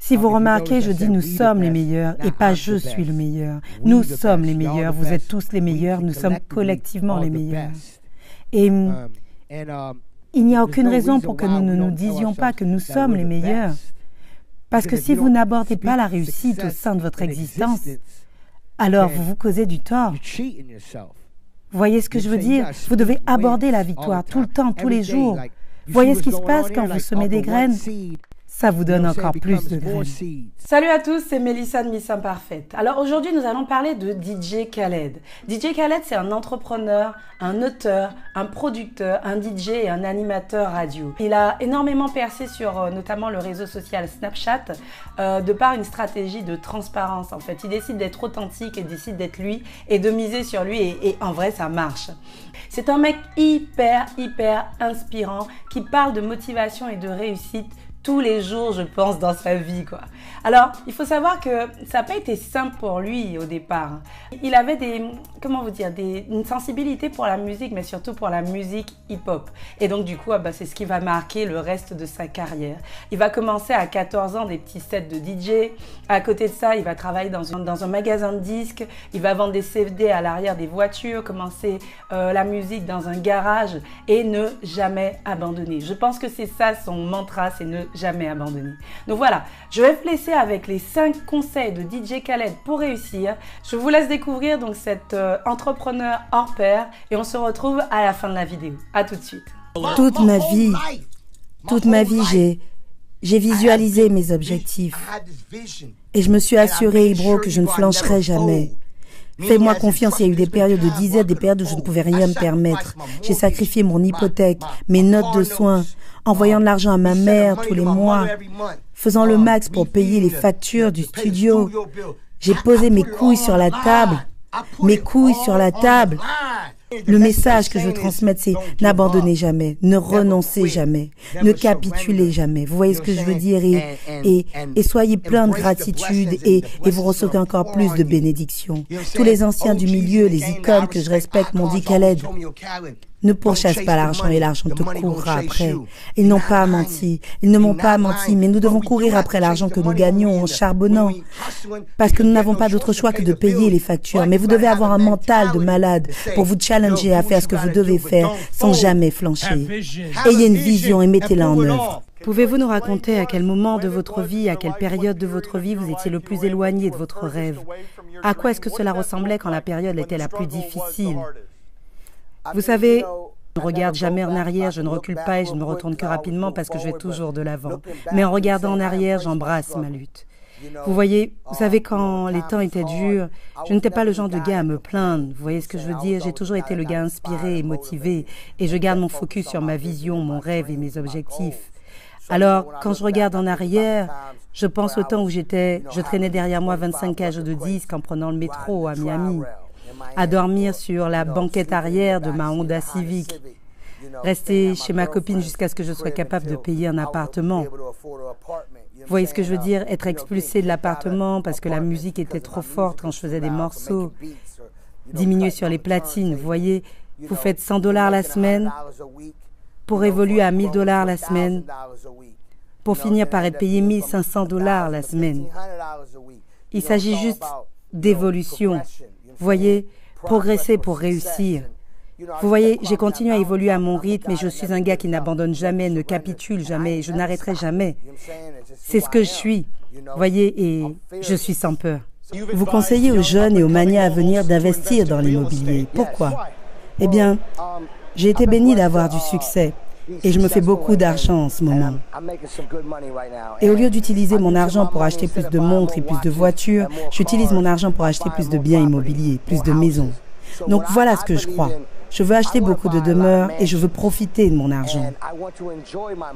Si vous remarquez, je dis nous sommes les meilleurs et pas je suis le meilleur. Nous sommes les meilleurs, vous êtes tous les meilleurs, nous sommes collectivement les meilleurs. Et il n'y a aucune raison pour que nous ne nous disions pas que nous sommes les meilleurs. Parce que si vous n'abordez pas la réussite au sein de votre existence, alors vous vous causez du tort. Vous voyez ce que je veux dire? Vous devez aborder la victoire tout le temps, tous les jours. Voyez ce qui se passe quand vous semez des graines? Ça vous donne encore plus de graines. Salut à tous, c'est Mélissa de Miss Imparfaite. Alors aujourd'hui, nous allons parler de DJ Khaled. DJ Khaled, c'est un entrepreneur, un auteur, un producteur, un DJ et un animateur radio. Il a énormément percé sur notamment le réseau social Snapchat de par une stratégie de transparence. En fait, il décide d'être authentique et décide d'être lui et de miser sur lui et en vrai, ça marche. C'est un mec hyper inspirant qui parle de motivation et de réussite tous les jours, je pense, dans sa vie, quoi. Alors, il faut savoir que ça n'a pas été simple pour lui au départ. Il avait une sensibilité pour la musique, mais surtout pour la musique hip-hop. Et donc, du coup, c'est ce qui va marquer le reste de sa carrière. Il va commencer à 14 ans des petits sets de DJ. À côté de ça, il va travailler dans un magasin de disques. Il va vendre des CD à l'arrière des voitures, commencer la musique dans un garage et ne jamais abandonner. Je pense que c'est ça son mantra, c'est ne jamais abandonner. Donc voilà, je vais vous laisser avec les 5 conseils de DJ Khaled pour réussir. Je vous laisse découvrir donc cet entrepreneur hors pair et on se retrouve à la fin de la vidéo. À tout de suite. Toute ma vie, j'ai visualisé mes objectifs et je me suis assuré, Ibro, que je ne flancherai jamais. Fais-moi confiance, il y a eu des périodes de disette, des périodes où je ne pouvais rien me permettre. J'ai sacrifié mon hypothèque, mes notes de soins, envoyant de l'argent à ma mère tous les mois, faisant le max pour payer les factures du studio. J'ai posé mes couilles sur la table, Le message que je veux transmettre, c'est n'abandonnez jamais, ne renoncez jamais, ne capitulez jamais. Vous voyez ce que je veux dire? Et soyez plein de gratitude et vous recevrez encore plus de bénédictions. Tous les anciens du milieu, les icônes que je respecte m'ont dit Khaled, ne pourchasse pas l'argent et l'argent te courra après. Ils n'ont pas menti, ils ne m'ont pas menti, mais nous devons courir après l'argent que nous gagnons en charbonnant. Parce que nous n'avons pas d'autre choix que de payer les factures. Mais vous devez avoir un mental de malade pour vous challenger à faire ce que vous devez faire sans jamais flancher. Ayez une vision et mettez-la en œuvre. Pouvez-vous nous raconter à quel moment de votre vie, à quelle période de votre vie vous étiez le plus éloigné de votre rêve? À quoi est-ce que cela ressemblait quand la période était la plus difficile? Vous savez, je ne regarde jamais en arrière, je ne recule pas et je ne me retourne que rapidement parce que je vais toujours de l'avant. Mais en regardant en arrière, j'embrasse ma lutte. Vous voyez, vous savez, quand les temps étaient durs, je n'étais pas le genre de gars à me plaindre. Vous voyez ce que je veux dire? J'ai toujours été le gars inspiré et motivé et je garde mon focus sur ma vision, mon rêve et mes objectifs. Alors, quand je regarde en arrière, je pense au temps où je traînais derrière moi 25 cages de disques en prenant le métro à Miami, à dormir sur la banquette arrière de ma Honda Civic, rester chez ma copine jusqu'à ce que je sois capable de payer un appartement. Vous voyez ce que je veux dire? Être expulsé de l'appartement parce que la musique était trop forte quand je faisais des morceaux, diminuer sur les platines. Vous voyez, vous faites $100 la semaine pour évoluer à $1000 la semaine, pour finir par être payé $1500 la semaine. Il s'agit juste d'évolution. Vous voyez, progresser pour réussir. Vous voyez, j'ai continué à évoluer à mon rythme et je suis un gars qui n'abandonne jamais, ne capitule jamais, je n'arrêterai jamais. C'est ce que je suis, vous voyez, et je suis sans peur. Vous conseillez aux jeunes et aux manias à venir d'investir dans l'immobilier. Pourquoi? Eh bien, j'ai été béni d'avoir du succès. Et je me fais beaucoup d'argent en ce moment. Et au lieu d'utiliser mon argent pour acheter plus de montres et plus de voitures, j'utilise mon argent pour acheter plus de biens immobiliers, plus de maisons. Donc voilà ce que je crois. Je veux acheter beaucoup de demeures et je veux profiter de mon argent.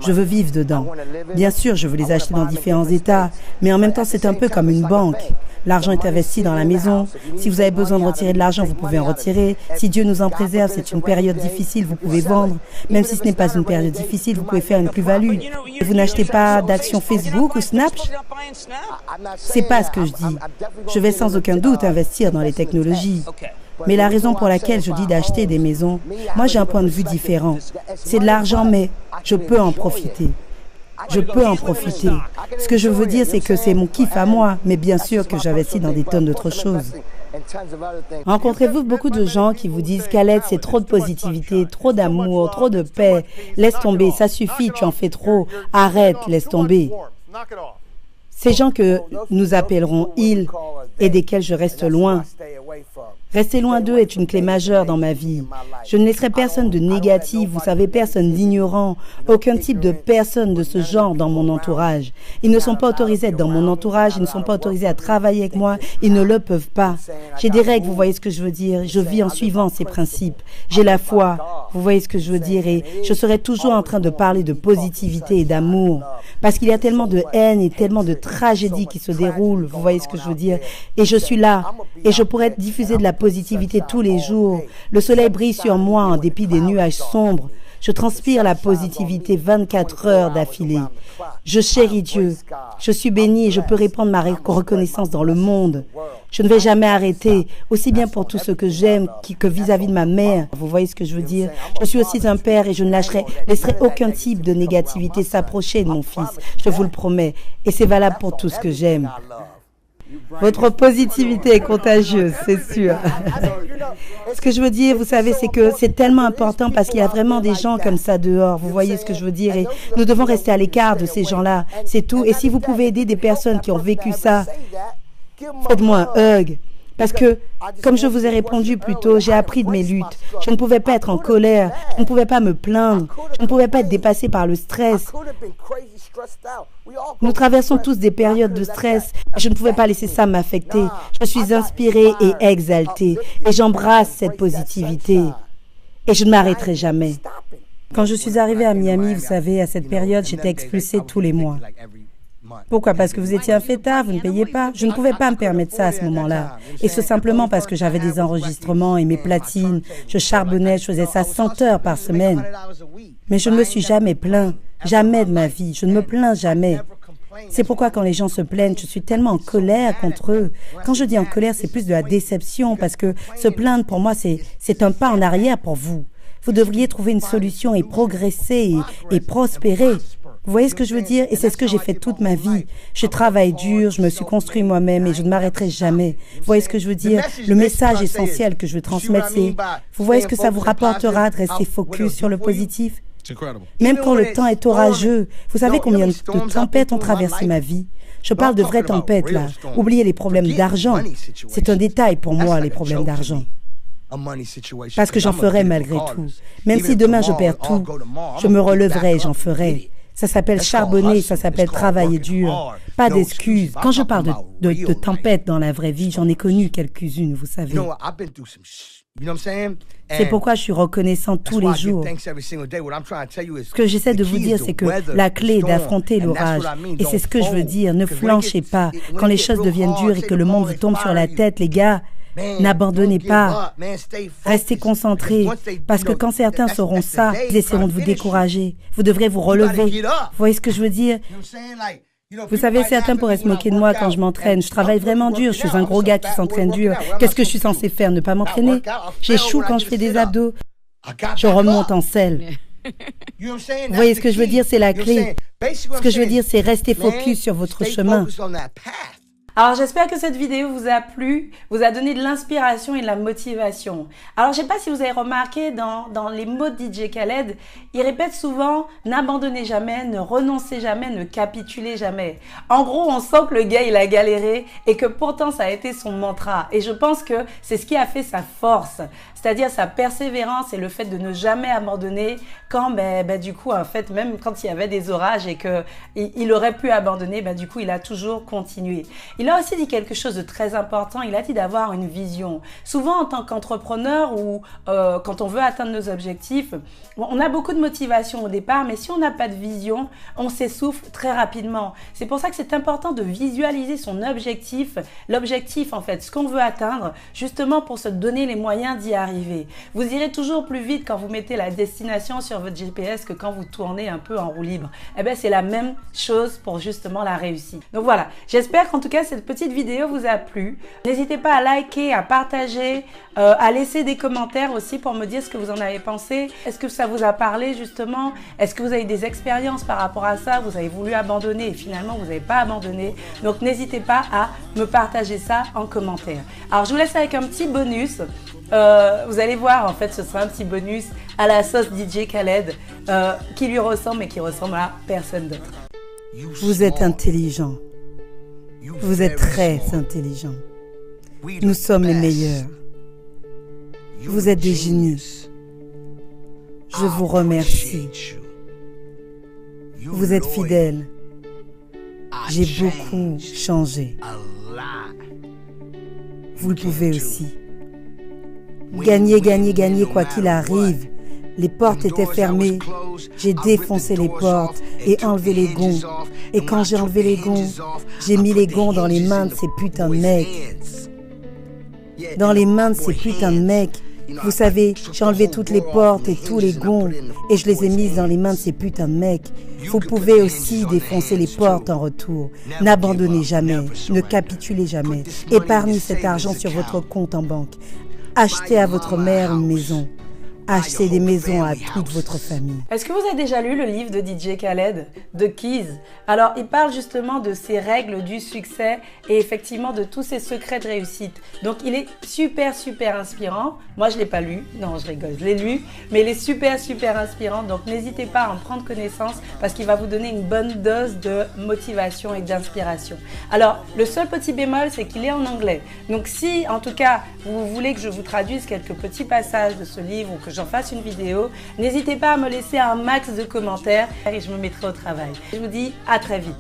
Je veux vivre dedans. Bien sûr, je veux les acheter dans différents états, mais en même temps, c'est un peu comme une banque. L'argent est investi dans la maison. Si vous avez besoin de retirer de l'argent, vous pouvez en retirer. Si Dieu nous en préserve, c'est une période difficile, vous pouvez vendre. Même si ce n'est pas une période difficile, vous pouvez faire une plus-value. Vous n'achetez pas d'actions Facebook ou Snapchat? C'est pas ce que je dis. Je vais sans aucun doute investir dans les technologies. Mais la raison pour laquelle je dis d'acheter des maisons, moi j'ai un point de vue différent. C'est de l'argent, mais je peux en profiter. Je peux en profiter. Ce que je veux dire, c'est que c'est mon kiff à moi, mais bien sûr que j'investis dans des tonnes d'autres choses. Rencontrez-vous beaucoup de gens qui vous disent Khaled, c'est trop de positivité, trop d'amour, trop de paix. Laisse tomber, ça suffit, tu en fais trop. Arrête, laisse tomber. Ces gens que nous appellerons ils et desquels je reste loin. Rester loin d'eux est une clé majeure dans ma vie. Je ne laisserai personne de négatif, vous savez, personne d'ignorant, aucun type de personne de ce genre dans mon entourage. Ils ne sont pas autorisés à être dans mon entourage, ils ne sont pas autorisés à travailler avec moi, ils ne le peuvent pas. J'ai des règles, vous voyez ce que je veux dire. Je vis en suivant ces principes. J'ai la foi, vous voyez ce que je veux dire, et je serai toujours en train de parler de positivité et d'amour. Parce qu'il y a tellement de haine et tellement de tragédies qui se déroulent, vous voyez ce que je veux dire. Et je suis là, et je pourrais diffuser de la positivité tous les jours. Le soleil brille sur moi en dépit des nuages sombres. Je transpire la positivité 24 heures d'affilée. Je chéris Dieu. Je suis béni et je peux répandre ma reconnaissance dans le monde. Je ne vais jamais arrêter, aussi bien pour tout ce que j'aime que vis-à-vis de ma mère. Vous voyez ce que je veux dire? Je suis aussi un père et je ne laisserai aucun type de négativité s'approcher de mon fils. Je vous le promets. Et c'est valable pour tout ce que j'aime. Votre positivité est contagieuse, c'est sûr. Ce que je veux dire, vous savez, c'est que c'est tellement important parce qu'il y a vraiment des gens comme ça dehors. Vous voyez ce que je veux dire? Et nous devons rester à l'écart de ces gens-là. C'est tout. Et si vous pouvez aider des personnes qui ont vécu ça, faites-moi un hug. Parce que, comme je vous ai répondu plus tôt, j'ai appris de mes luttes. Je ne pouvais pas être en colère, je ne pouvais pas me plaindre, je ne pouvais pas être dépassé par le stress. Nous traversons tous des périodes de stress. Je ne pouvais pas laisser ça m'affecter. Je suis inspirée et exaltée. Et j'embrasse cette positivité. Et je ne m'arrêterai jamais. Quand je suis arrivée à Miami, vous savez, à cette période, j'étais expulsée tous les mois. Pourquoi? Parce que vous étiez un fêtard, vous ne payez pas. Je ne pouvais pas me permettre ça à ce moment-là. Et c'est simplement parce que j'avais des enregistrements et mes platines. Je charbonnais, je faisais ça 100 heures par semaine. Mais je ne me suis jamais plaint. Jamais de ma vie. Je ne me plains jamais. C'est pourquoi quand les gens se plaignent, je suis tellement en colère contre eux. Quand je dis en colère, c'est plus de la déception parce que se plaindre pour moi, c'est un pas en arrière pour vous. Vous devriez trouver une solution et progresser et prospérer. Vous voyez ce que je veux dire? Et c'est ce que j'ai fait toute ma vie. Je travaille dur, je me suis construit moi-même et je ne m'arrêterai jamais. Vous voyez ce que je veux dire? Le message essentiel que je veux transmettre, c'est... Vous voyez ce que ça vous rapportera de rester focus sur le positif? Même quand le temps est orageux. Vous savez combien de tempêtes ont traversé ma vie? Je parle de vraies tempêtes, là. Oubliez les problèmes d'argent. C'est un détail pour moi, les problèmes d'argent. Parce que j'en ferai malgré tout. Même si demain je perds tout, je me releverai et j'en ferai. Ça s'appelle charbonner, ça s'appelle travailler dur. Pas d'excuses. Quand je parle de tempêtes dans la vraie vie, j'en ai connu quelques-unes, vous savez. C'est pourquoi je suis reconnaissant tous les jours. Ce que j'essaie de vous dire, c'est que la clé est d'affronter l'orage. Et c'est ce que je veux dire. Ne flanchez pas. Quand les choses deviennent dures et que le monde vous tombe sur la tête, les gars, n'abandonnez pas. Restez concentrés. Parce que quand certains sauront ça, ils essaieront de vous décourager. Vous devrez vous relever. Vous voyez ce que je veux dire? Vous savez, certains pourraient se moquer de moi quand je m'entraîne. Je travaille vraiment dur. Je suis un gros gars qui s'entraîne dur. Qu'est-ce que je suis censé faire? Ne pas m'entraîner? J'échoue quand je fais des abdos. Je remonte en selle. Vous voyez ce que je veux dire? C'est la clé. Ce que je veux dire, c'est rester focus sur votre chemin. Alors j'espère que cette vidéo vous a plu, vous a donné de l'inspiration et de la motivation. Alors je ne sais pas si vous avez remarqué dans les mots de DJ Khaled, il répète souvent « n'abandonnez jamais, ne renoncez jamais, ne capitulez jamais ». En gros, on sent que le gars il a galéré et que pourtant ça a été son mantra. Et je pense que c'est ce qui a fait sa force, c'est-à-dire sa persévérance et le fait de ne jamais abandonner quand du coup en fait même quand il y avait des orages et qu'il aurait pu abandonner, du coup il a toujours continué. Il a aussi dit quelque chose de très important, il a dit d'avoir une vision. Souvent en tant qu'entrepreneur ou quand on veut atteindre nos objectifs, on a beaucoup de motivation au départ, mais si on n'a pas de vision, on s'essouffle très rapidement. C'est pour ça que c'est important de visualiser son objectif, l'objectif en fait, ce qu'on veut atteindre, justement pour se donner les moyens d'y arriver. arriver. Vous irez toujours plus vite quand vous mettez la destination sur votre GPS que quand vous tournez un peu en roue libre. Eh bien, c'est la même chose pour justement la réussite. Donc voilà, j'espère qu'en tout cas, cette petite vidéo vous a plu. N'hésitez pas à liker, à partager, à laisser des commentaires aussi pour me dire ce que vous en avez pensé. Est-ce que ça vous a parlé justement? Est-ce que vous avez des expériences par rapport à ça? Vous avez voulu abandonner et finalement vous n'avez pas abandonné. Donc n'hésitez pas à me partager ça en commentaire. Alors je vous laisse avec un petit bonus. Vous allez voir, en fait, ce sera un petit bonus à la sauce DJ Khaled qui lui ressemble mais qui ressemble à personne d'autre. Vous êtes intelligent. Vous êtes très intelligent. Nous sommes les meilleurs. Vous êtes des génies. Je vous remercie. Vous êtes fidèles. J'ai beaucoup changé. Vous le pouvez aussi. Gagnez, gagnez, gagnez quoi qu'il arrive. Les portes étaient fermées. J'ai défoncé les portes et enlevé les gonds. Et quand j'ai enlevé les gonds, j'ai mis les gonds dans les mains de ces putains de mecs. Dans les mains de ces putains de mecs. Vous savez, j'ai enlevé toutes les portes et tous les gonds et je les ai mises dans les mains de ces putains de mecs. Vous pouvez aussi défoncer les portes en retour. N'abandonnez jamais, ne capitulez jamais. Épargnez cet argent sur votre compte en banque. Achetez à votre mère une maison. Achetez des maisons à toute votre famille. Est-ce que vous avez déjà lu le livre de DJ Khaled, The Keys? Alors, il parle justement de ces règles du succès et effectivement de tous ces secrets de réussite. Donc, il est super, super inspirant. Moi, je ne l'ai pas lu. Non, je rigole, je l'ai lu. Mais il est super, super inspirant. Donc, n'hésitez pas à en prendre connaissance parce qu'il va vous donner une bonne dose de motivation et d'inspiration. Alors, le seul petit bémol, c'est qu'il est en anglais. Donc, si, en tout cas, vous voulez que je vous traduise quelques petits passages de ce livre ou que j'en fasse une vidéo, n'hésitez pas à me laisser un max de commentaires et je me mettrai au travail. Je vous dis à très vite.